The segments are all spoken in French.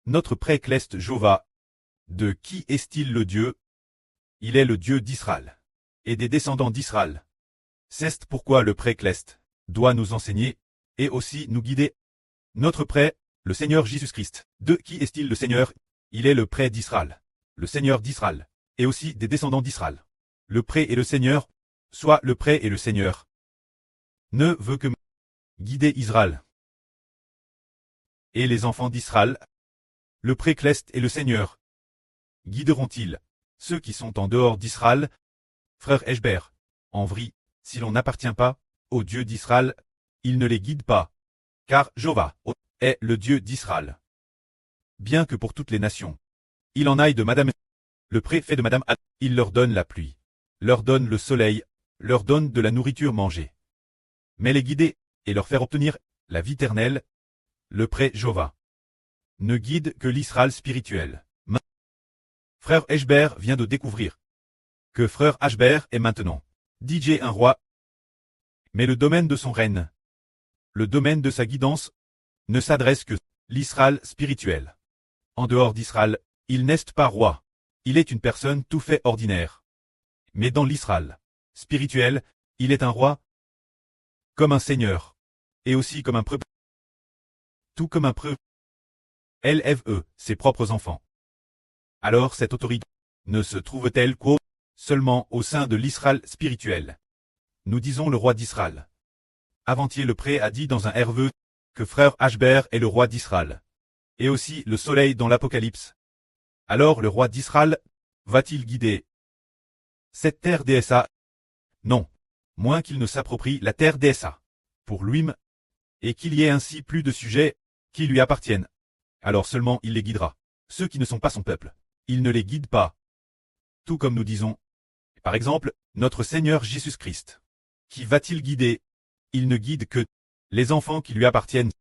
Notre pré-cleste Jova. De qui est-il le Dieu? Il est le Dieu d'Israël. Et des descendants d'Israël. C'est pourquoi le pré-cleste doit nous enseigner, et aussi nous guider. Notre pré, le Seigneur Jésus-Christ. De qui est-il le Seigneur? Il est le pré d'Israël. Le Seigneur d'Israël. Et aussi des descendants d'Israël. Le pré et le Seigneur, soit le pré et le Seigneur, ne veut que guider Israël. Et les enfants d'Israël, le pré-cleste et le Seigneur, guideront-ils ceux qui sont en dehors d'Israël? Frère Eshber, en vrai, si l'on n'appartient pas au Dieu d'Israël, il ne les guide pas, car Jova est le Dieu d'Israël. Bien que pour toutes les nations, il en aille de Madame, le préfet de Madame, il leur donne la pluie, leur donne le soleil, leur donne de la nourriture mangée. Mais les guider, et leur faire obtenir la vie éternelle, le pré Jova ne guide que l'Israël spirituel. Frère Eshber vient de découvrir que frère Eshber est maintenant DJ un roi, mais le domaine de son règne, le domaine de sa guidance, ne s'adresse que l'Israël spirituel. En dehors d'Israël, il n'est pas roi, il est une personne tout fait ordinaire. Mais dans l'Israël spirituel, il est un roi, comme un seigneur, et aussi comme un preux, tout comme un preux. Élève ses propres enfants. Alors cette autorité ne se trouve-t-elle qu'au seulement au sein de l'Israël spirituel? Nous disons le roi d'Israël. Avant-hier le pré a dit dans un RV que frère Eshber est le roi d'Israël. Et aussi le soleil dans l'Apocalypse. Alors le roi d'Israël va-t-il guider cette terre DSA? Non. Moins qu'il ne s'approprie la terre DSA pour lui-même, et qu'il y ait ainsi plus de sujets qui lui appartiennent. Alors seulement il les guidera. Ceux qui ne sont pas son peuple, il ne les guide pas. Tout comme nous disons, par exemple, notre Seigneur Jésus-Christ. Qui va-t-il guider? Il ne guide que les enfants qui lui appartiennent,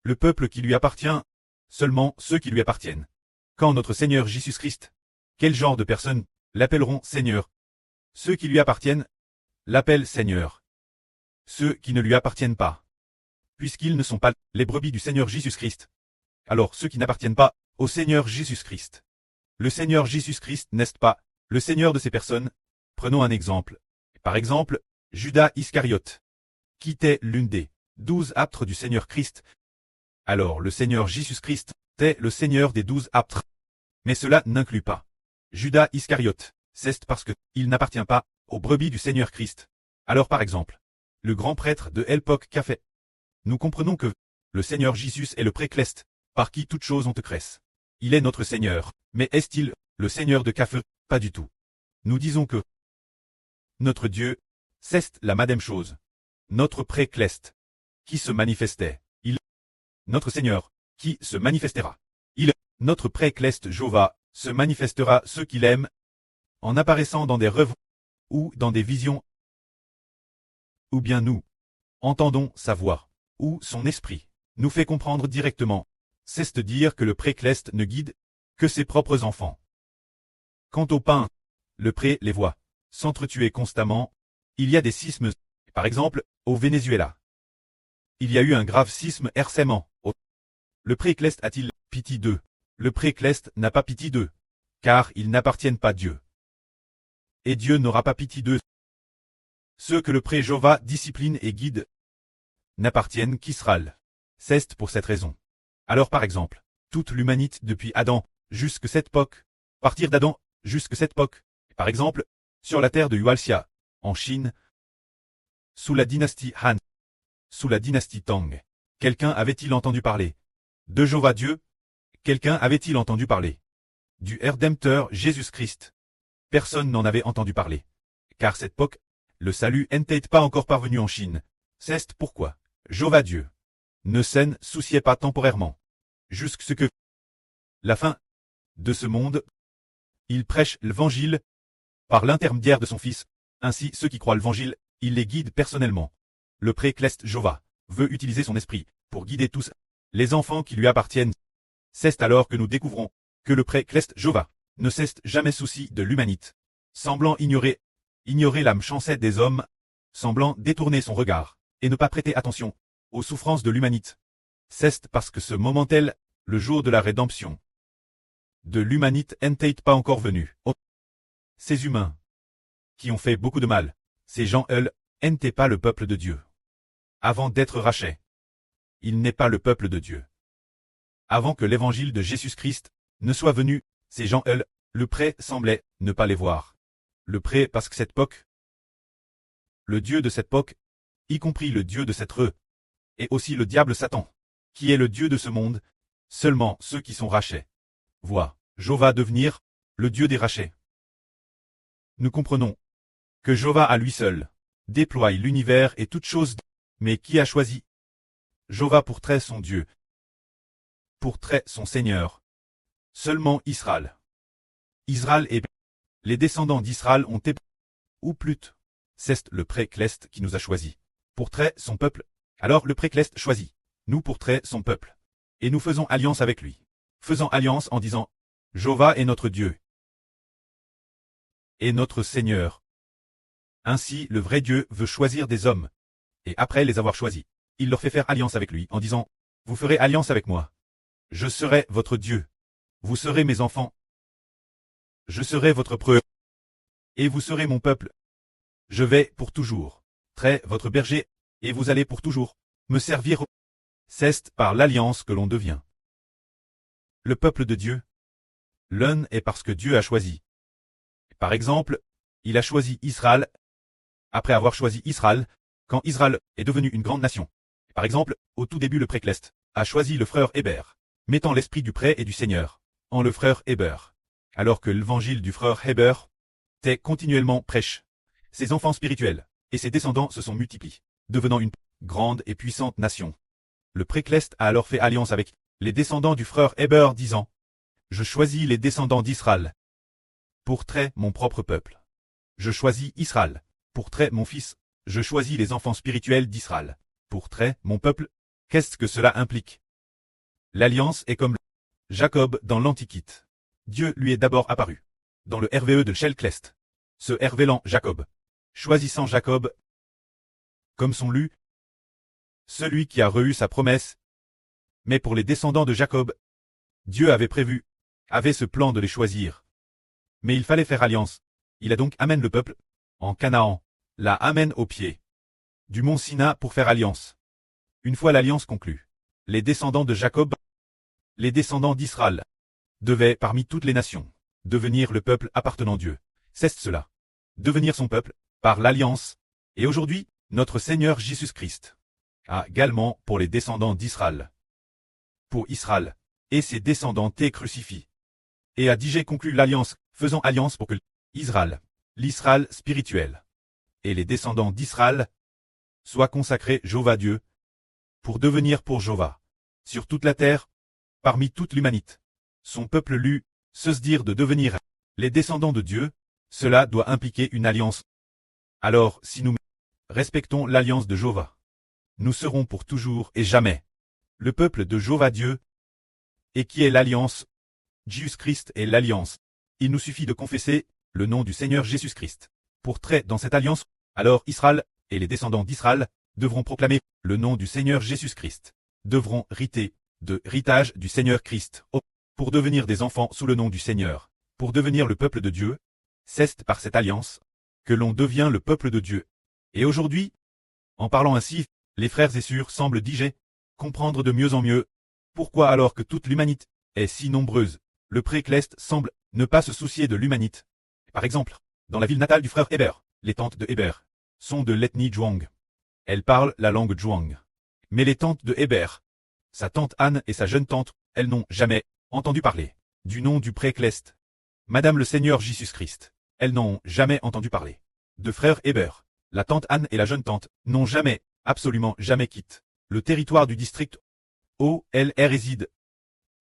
le peuple qui lui appartient, seulement ceux qui lui appartiennent. Quand notre Seigneur Jésus-Christ, quel genre de personnes l'appelleront Seigneur? Ceux qui lui appartiennent l'appellent Seigneur. Ceux qui ne lui appartiennent pas, puisqu'ils ne sont pas les brebis du Seigneur Jésus-Christ. Alors ceux qui n'appartiennent pas au Seigneur Jésus-Christ. Le Seigneur Jésus-Christ n'est pas le Seigneur de ces personnes? Prenons un exemple. Par exemple, Judas Iscariote, qui était l'une des 12 apôtres du Seigneur Christ. Alors le Seigneur Jésus-Christ est le Seigneur des 12 apôtres. Mais cela n'inclut pas Judas Iscariote. C'est parce que il n'appartient pas aux brebis du Seigneur Christ. Alors par exemple, le grand prêtre de l'époque qu'a fait. Nous comprenons que le Seigneur Jésus est le pré-cleste, par qui toutes choses ont cresse. Il est notre Seigneur, mais est-il le Seigneur de Café? Pas du tout. Nous disons que notre Dieu, c'est la même chose. Notre pré-cleste, qui se manifestait, il, notre Seigneur, qui se manifestera. Il, notre pré-cleste Jova, se manifestera ceux qu'il aime, en apparaissant dans des rêves, ou dans des visions, ou bien nous entendons sa voix, ou son esprit nous fait comprendre directement. C'est-à-dire que le pré-cleste ne guide que ses propres enfants. Quant au pain, le pré les voit s'entretuer constamment. Il y a des sismes, par exemple, au Venezuela. Il y a eu un grave sisme récemment. Le pré-cleste a-t-il pitié d'eux? Le pré-cleste n'a pas pitié d'eux, car ils n'appartiennent pas à Dieu. Et Dieu n'aura pas pitié d'eux. Ceux que le pré-Jova discipline et guide n'appartiennent qu'Israël. C'est pour cette raison. Alors par exemple, toute l'humanité depuis Adam, jusqu'à cette époque, partir d'Adam, jusqu'à cette époque, par exemple, sur la terre de Yualxia, en Chine, sous la dynastie Han, sous la dynastie Tang, quelqu'un avait-il entendu parler de Jova Dieu? Quelqu'un avait-il entendu parler du Rédempteur Jésus-Christ? Personne n'en avait entendu parler. Car cette époque, le salut n'était pas encore parvenu en Chine. C'est pourquoi Jova Dieu ne s'en souciait pas temporairement. Jusqu'à ce que la fin de ce monde, il prêche l'évangile par l'intermédiaire de son Fils. Ainsi ceux qui croient l'évangile, il les guide personnellement. Le pré-cleste Jova veut utiliser son esprit pour guider tous les enfants qui lui appartiennent. C'est alors que nous découvrons que le pré-cleste Jova ne cesse jamais souci de l'humanité, semblant ignorer l'âme chancette des hommes, semblant détourner son regard, et ne pas prêter attention aux souffrances de l'humanité. C'est parce que ce moment tel, le jour de la rédemption, de l'humanité n'était pas encore venu. Oh. Ces humains, qui ont fait beaucoup de mal, ces gens-eux, n'étaient pas le peuple de Dieu. Avant d'être rachetés, il n'est pas le peuple de Dieu. Avant que l'évangile de Jésus-Christ ne soit venu, ces gens-eux, le prêt semblait ne pas les voir. Le prêt parce que cette époque, le Dieu de cette époque, y compris le Dieu de cette rue, et aussi le diable Satan, qui est le Dieu de ce monde, seulement ceux qui sont rachetés voient Jéhovah devenir le Dieu des rachetés. Nous comprenons que Jéhovah à lui seul déploie l'univers et toutes choses, mais qui a choisi Jéhovah pour trait son Dieu, pour trait son Seigneur, seulement Israël. Israël et les descendants d'Israël ont été, ou plutôt, c'est le précleste qui nous a choisi, pour trait son peuple. Alors le précleste choisit, nous pour trait son peuple, et nous faisons alliance avec lui. Faisons alliance en disant, Jéhovah est notre Dieu, et notre Seigneur. Ainsi le vrai Dieu veut choisir des hommes, et après les avoir choisis, il leur fait faire alliance avec lui en disant, vous ferez alliance avec moi. Je serai votre Dieu. Vous serez mes enfants. Je serai votre preuve. Et vous serez mon peuple. Je vais pour toujours trait votre berger, et vous allez pour toujours me servir. C'est par l'alliance que l'on devient le peuple de Dieu. L'un est parce que Dieu a choisi. Par exemple, il a choisi Israël. Après avoir choisi Israël, quand Israël est devenu une grande nation. Par exemple, au tout début le précleste a choisi le frère Héber, mettant l'esprit du prêt et du Seigneur en le frère Héber. Alors que l'évangile du frère Héber était continuellement prêche. Ses enfants spirituels et ses descendants se sont multipliés, devenant une grande et puissante nation. Le précleste a alors fait alliance avec les descendants du frère Héber disant, je choisis les descendants d'Israël pour trait mon propre peuple. Je choisis Israël pour trait mon fils. Je choisis les enfants spirituels d'Israël pour trait mon peuple. Qu'est-ce que cela implique? L'alliance est comme Jacob dans l'Antiquité. Dieu lui est d'abord apparu dans le RVE de Shelclest, se révélant Jacob, choisissant Jacob comme son lu, celui qui a reçu sa promesse. Mais pour les descendants de Jacob, Dieu avait prévu, avait ce plan de les choisir. Mais il fallait faire alliance. Il a donc amène le peuple en Canaan, la amène au pied du mont Sina pour faire alliance. Une fois l'alliance conclue, les descendants de Jacob, les descendants d'Israël, devaient parmi toutes les nations devenir le peuple appartenant à Dieu. C'est cela, devenir son peuple par l'alliance. Et aujourd'hui, notre Seigneur Jésus-Christ a également pour les descendants d'Israël, pour Israël et ses descendants t'es crucifiés. Et a déjà conclu l'alliance, faisant alliance pour que Israël, l'Israël spirituel, et les descendants d'Israël soient consacrés Jéhovah Dieu, pour devenir pour Jéhovah, sur toute la terre, parmi toute l'humanité, son peuple lu, se dire de devenir les descendants de Dieu, cela doit impliquer une alliance. Alors, si nous respectons l'alliance de Jéhovah, nous serons pour toujours et jamais le peuple de Jéhovah Dieu. Et qui est l'alliance? Jésus-Christ est l'alliance. Il nous suffit de confesser le nom du Seigneur Jésus-Christ. Pour trait dans cette alliance, alors Israël et les descendants d'Israël devront proclamer le nom du Seigneur Jésus-Christ, devront riter de héritage du Seigneur Christ, pour devenir des enfants sous le nom du Seigneur, pour devenir le peuple de Dieu. C'est par cette alliance que l'on devient le peuple de Dieu. Et aujourd'hui, en parlant ainsi, les frères et sœurs semblent déjà comprendre de mieux en mieux pourquoi alors que toute l'humanité est si nombreuse, le précleste semble ne pas se soucier de l'humanité. Par exemple, dans la ville natale du frère Héber, les tantes de Héber sont de l'ethnie Zhuang. Elles parlent la langue Zhuang. Mais les tantes de Héber, sa tante Anne et sa jeune tante, elles n'ont jamais entendu parler du nom du précleste. Madame le Seigneur Jésus-Christ, elles n'ont jamais entendu parler de frère Héber. La tante Anne et la jeune tante n'ont jamais, absolument jamais quitté le territoire du district où elles résident.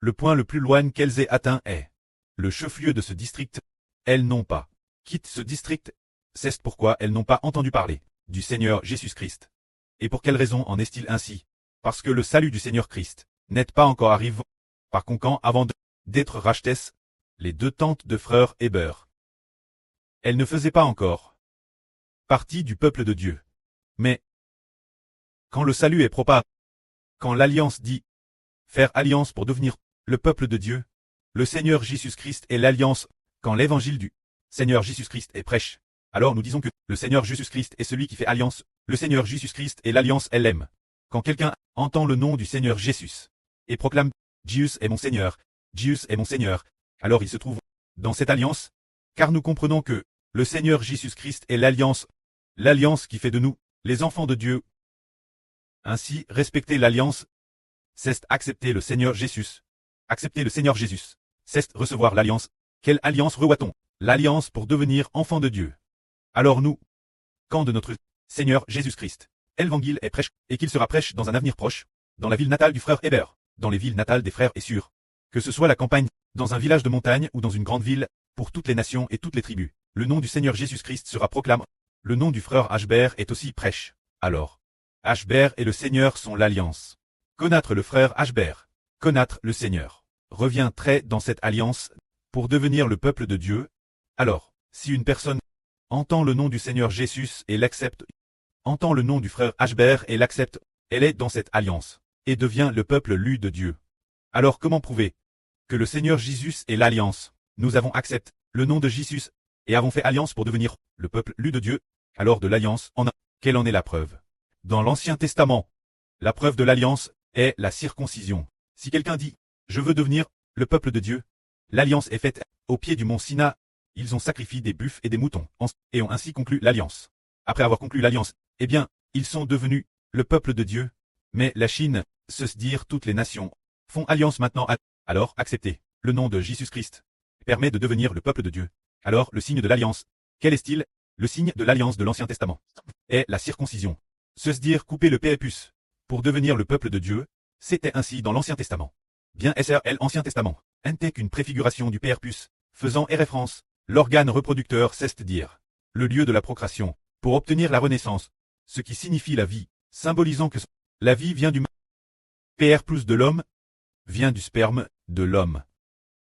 Le point le plus loin qu'elles aient atteint est le chef-lieu de ce district. Elles n'ont pas quitté ce district. C'est pourquoi elles n'ont pas entendu parler du Seigneur Jésus-Christ. Et pour quelle raison en est-il ainsi? Parce que le salut du Seigneur Christ n'est pas encore arrivé. Par conséquent, avant d'être rachetées, les deux tantes de frère Héber, elles ne faisaient pas encore partie du peuple de Dieu. Mais quand le salut est propagé, quand l'alliance dit faire alliance pour devenir le peuple de Dieu, le Seigneur Jésus-Christ est l'alliance, quand l'évangile du Seigneur Jésus-Christ est prêche. Alors nous disons que le Seigneur Jésus-Christ est celui qui fait alliance, le Seigneur Jésus-Christ est l'alliance elle-même. Quand quelqu'un entend le nom du Seigneur Jésus et proclame « Jésus est mon Seigneur, Jésus est mon Seigneur », alors il se trouve dans cette alliance, car nous comprenons que le Seigneur Jésus-Christ est l'alliance qui fait de nous les enfants de Dieu. Ainsi, respecter l'alliance, c'est accepter le Seigneur Jésus. Accepter le Seigneur Jésus, c'est recevoir l'alliance. Quelle alliance revoit-on? L'alliance pour devenir enfant de Dieu. Alors nous, quand de notre Seigneur Jésus-Christ, l'évangile est prêche, et qu'il sera prêche dans un avenir proche, dans la ville natale du frère Hébert, dans les villes natales des frères et sœurs, que ce soit la campagne, dans un village de montagne ou dans une grande ville, pour toutes les nations et toutes les tribus, le nom du Seigneur Jésus-Christ sera proclamé. Le nom du frère Ashbert est aussi prêche. Alors, Ashbert et le Seigneur sont l'alliance. Connaître le frère Ashbert, connaître le Seigneur, revient très dans cette alliance, pour devenir le peuple de Dieu. Alors, si une personne entend le nom du Seigneur Jésus et l'accepte, entend le nom du frère Ashbert et l'accepte, elle est dans cette alliance, et devient le peuple lu de Dieu. Alors comment prouver que le Seigneur Jésus est l'alliance? Nous avons accepté le nom de Jésus, et avons fait alliance pour devenir le peuple lu de Dieu. Alors de l'alliance, quelle en est la preuve? Dans l'Ancien Testament, la preuve de l'alliance est la circoncision. Si quelqu'un dit « Je veux devenir le peuple de Dieu », l'alliance est faite au pied du mont Sina. Ils ont sacrifié des buffles et des moutons, et ont ainsi conclu l'alliance. Après avoir conclu l'alliance, eh bien, ils sont devenus le peuple de Dieu. Mais la Chine, se dire toutes les nations, font alliance maintenant. Alors accepter le nom de Jésus-Christ permet de devenir le peuple de Dieu. Alors le signe de l'alliance, quel est-il? Le signe de l'alliance de l'Ancien Testament est la circoncision. Se dire couper le prépuce pour devenir le peuple de Dieu, c'était ainsi dans l'Ancien Testament. Bien SRL Ancien Testament, n'était qu'une préfiguration du prépuce, faisant référence, l'organe reproducteur c'est-à-dire le lieu de la procréation, pour obtenir la renaissance, ce qui signifie la vie, symbolisant que la vie vient du père plus de l'homme, vient du sperme de l'homme.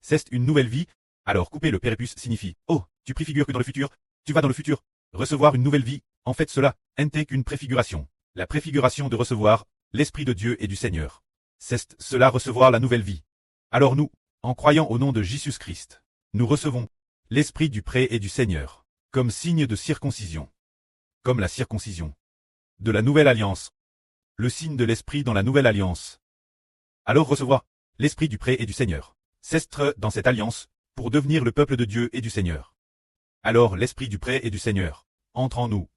C'est une nouvelle vie. Alors couper le prépuce signifie « Oh, tu préfigures que dans le futur, tu vas dans le futur, recevoir une nouvelle vie ». En fait cela n'était qu'une préfiguration. La préfiguration de recevoir l'Esprit de Dieu et du Seigneur. C'est cela recevoir la nouvelle vie. Alors nous, en croyant au nom de Jésus-Christ, nous recevons l'Esprit du pré et du Seigneur, comme signe de circoncision. Comme la circoncision de la nouvelle alliance. Le signe de l'Esprit dans la nouvelle alliance. Alors recevoir l'Esprit du pré et du Seigneur. C'est dans cette alliance, pour devenir le peuple de Dieu et du Seigneur. Alors l'Esprit du pré et du Seigneur entre en nous.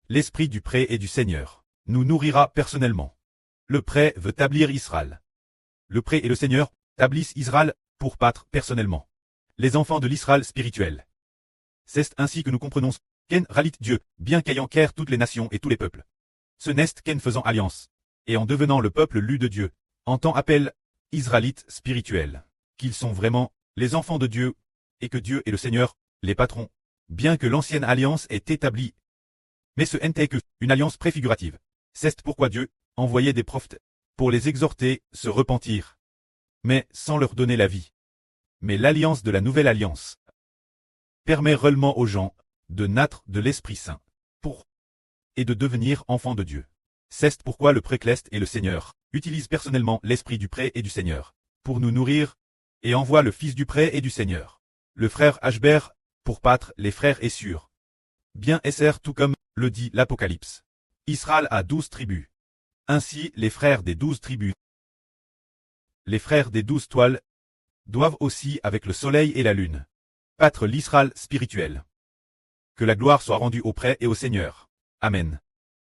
L'Esprit du pré et du Seigneur nous nourrira personnellement. Le pré veut établir Israël. Le pré et le Seigneur établissent Israël pour battre personnellement les enfants de l'Israël spirituel. C'est ainsi que nous comprenons qu'en réalité Dieu, bien qu'ayant créé toutes les nations et tous les peuples, ce n'est qu'en faisant alliance, et en devenant le peuple lu de Dieu, en tant appelle Israélites spirituels, qu'ils sont vraiment les enfants de Dieu, et que Dieu est le Seigneur, les patrons, bien que l'ancienne alliance est établie. Mais ce n'était que une alliance préfigurative. C'est pourquoi Dieu envoyait des prophètes pour les exhorter, se repentir, mais sans leur donner la vie. Mais l'alliance de la nouvelle alliance permet réellement aux gens de naître de l'Esprit Saint et de devenir enfants de Dieu. C'est pourquoi le Précleste et le Seigneur utilisent personnellement l'Esprit du pré et du Seigneur pour nous nourrir et envoie le Fils du pré et du Seigneur, le frère Ashbert, pour battre les frères et sœurs. Bien SR tout comme le dit l'Apocalypse. Israël a 12 tribus. Ainsi les frères des 12 tribus, les frères des 12 toiles, doivent aussi avec le soleil et la lune battre l'Israël spirituel. Que la gloire soit rendue au pré et au Seigneur. Amen.